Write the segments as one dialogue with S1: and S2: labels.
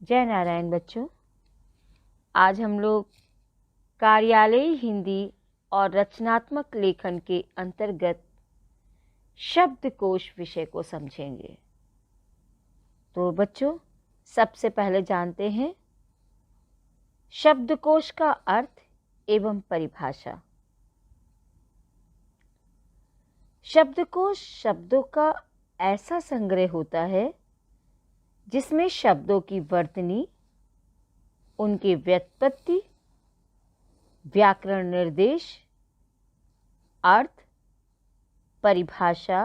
S1: जय नारायण बच्चों। आज हम लोग कार्यालयी हिंदी और रचनात्मक लेखन के अंतर्गत शब्दकोश विषय को समझेंगे। तो बच्चों, सबसे पहले जानते हैं शब्दकोश का अर्थ एवं परिभाषा। शब्दकोश शब्दों का ऐसा संग्रह होता है जिसमें शब्दों की वर्तनी, उनकी व्युत्पत्ति, व्याकरण निर्देश, अर्थ, परिभाषा,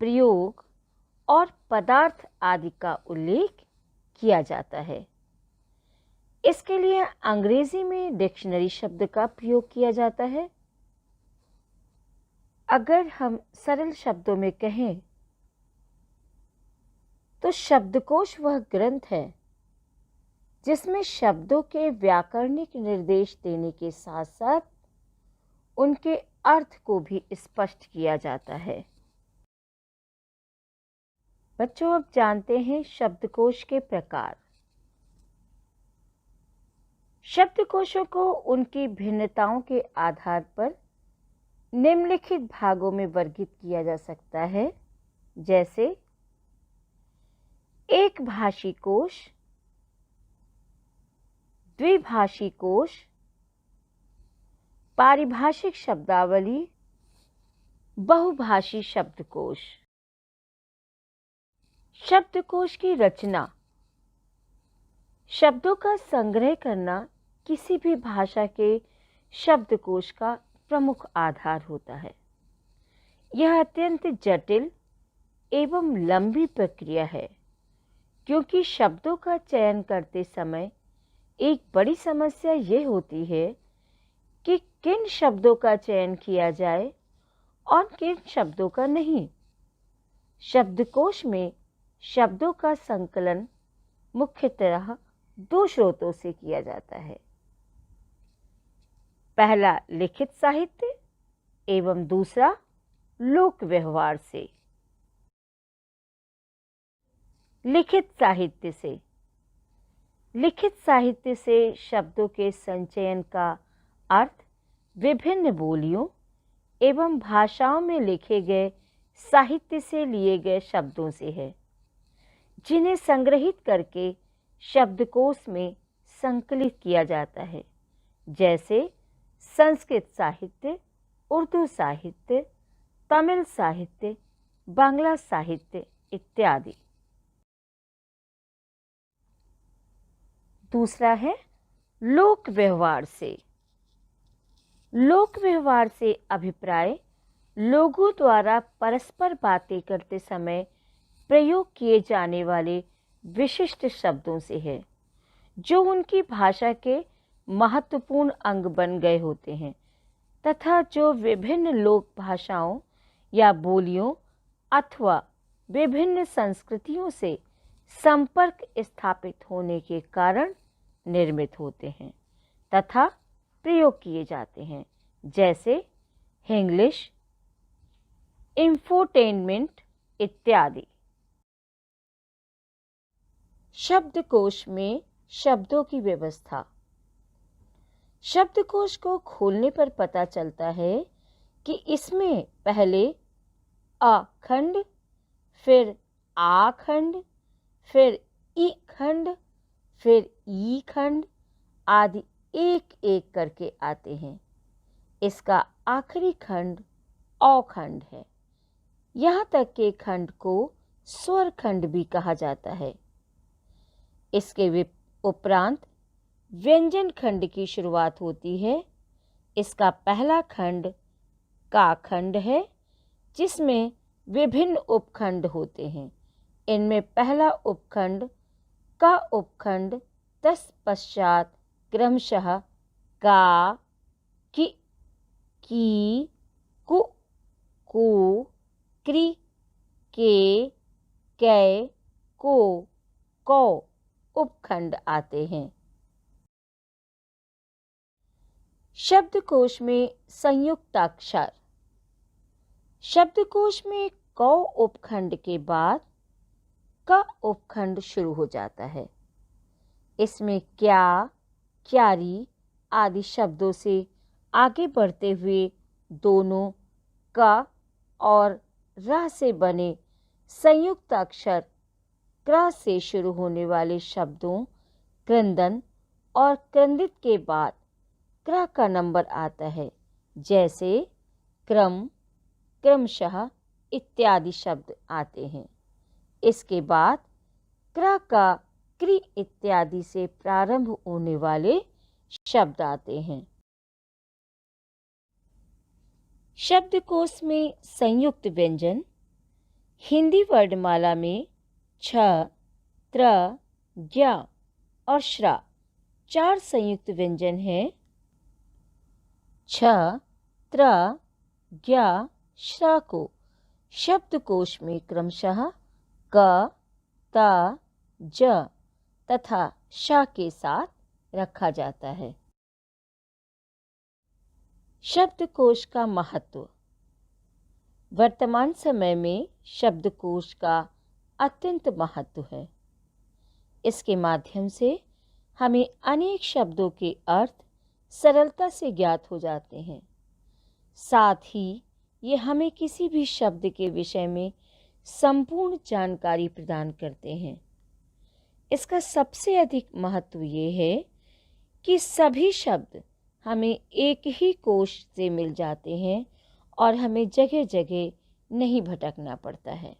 S1: प्रयोग और पदार्थ आदि का उल्लेख किया जाता है। इसके लिए अंग्रेजी में डिक्शनरी शब्द का प्रयोग किया जाता है। अगर हम सरल शब्दों में कहें तो शब्दकोश वह ग्रंथ है जिसमें शब्दों के व्याकरणिक निर्देश देने के साथ साथ उनके अर्थ को भी स्पष्ट किया जाता है। बच्चों, अब जानते हैं शब्दकोश के प्रकार। शब्दकोशों को उनकी भिन्नताओं के आधार पर निम्नलिखित भागों में वर्गीकृत किया जा सकता है, जैसे एक भाषी कोश, द्विभाषी कोश, पारिभाषिक शब्दावली, बहुभाषी शब्दकोश। शब्दकोश की रचना। शब्दों का संग्रह करना किसी भी भाषा के शब्दकोश का प्रमुख आधार होता है। यह अत्यंत जटिल एवं लंबी प्रक्रिया है, क्योंकि शब्दों का चयन करते समय एक बड़ी समस्या ये होती है कि किन शब्दों का चयन किया जाए और किन शब्दों का नहीं। शब्दकोश में शब्दों का संकलन मुख्यतः दो स्रोतों से किया जाता है। पहला लिखित साहित्य एवं दूसरा लोक व्यवहार से। लिखित साहित्य से। लिखित साहित्य से शब्दों के संचयन का अर्थ विभिन्न बोलियों एवं भाषाओं में लिखे गए साहित्य से लिए गए शब्दों से है, जिन्हें संग्रहित करके शब्दकोश में संकलित किया जाता है, जैसे संस्कृत साहित्य, उर्दू साहित्य, तमिल साहित्य, बांग्ला साहित्य इत्यादि। दूसरा है लोक व्यवहार से। लोक व्यवहार से अभिप्राय लोगों द्वारा परस्पर बातें करते समय प्रयोग किए जाने वाले विशिष्ट शब्दों से है, जो उनकी भाषा के महत्वपूर्ण अंग बन गए होते हैं तथा जो विभिन्न लोक भाषाओं या बोलियों अथवा विभिन्न संस्कृतियों से संपर्क स्थापित होने के कारण निर्मित होते हैं तथा प्रयोग किए जाते हैं, जैसे इंग्लिश, इंफोटेनमेंट इत्यादि। शब्दकोश में शब्दों की व्यवस्था। शब्दकोश को खोलने पर पता चलता है कि इसमें पहले अ खंड, फिर आ खंड, फिर ई खंड, फिर ई खंड आदि एक एक करके आते हैं। इसका आखिरी खंड औ खंड है। यहाँ तक के खंड को स्वर खंड भी कहा जाता है। इसके उपरांत व्यंजन खंड की शुरुआत होती है। इसका पहला खंड का खंड है, जिसमें विभिन्न उपखंड होते हैं। इनमें पहला उपखंड का उपखंड तत्पश्चात क्रमशः का, कि, कु, कू, क्रि, के, कै, को, कौ उपखंड आते हैं। शब्दकोश में संयुक्ताक्षर। शब्दकोश में कौ उपखंड के बाद का उपखंड शुरू हो जाता है। इसमें क्या, क्यारी आदि शब्दों से आगे बढ़ते हुए दोनों क और र से बने संयुक्त अक्षर क्र से शुरू होने वाले शब्दों क्रंदन और क्रंदित के बाद क्र का नंबर आता है, जैसे क्रम, क्रमशः इत्यादि शब्द आते हैं। इसके बाद क्र का क्रि इत्यादि से प्रारंभ होने वाले शब्द आते हैं। शब्दकोश में संयुक्त व्यंजन हिंदी वर्णमाला में छ, त्र, ज्ञ और श्रा 4 संयुक्त व्यंजन हैं। छ, त्र, ज्ञ, श्रा को शब्दकोश में क्रमशः क, त, ज तथा श के साथ रखा जाता है। शब्दकोश का महत्व। वर्तमान समय में शब्दकोश का अत्यंत महत्व है। इसके माध्यम से हमें अनेक शब्दों के अर्थ सरलता से ज्ञात हो जाते हैं। साथ ही ये हमें किसी भी शब्द के विषय में संपूर्ण जानकारी प्रदान करते हैं। इसका सबसे अधिक महत्व ये है कि सभी शब्द हमें एक ही कोश से मिल जाते हैं और हमें जगह जगह नहीं भटकना पड़ता है।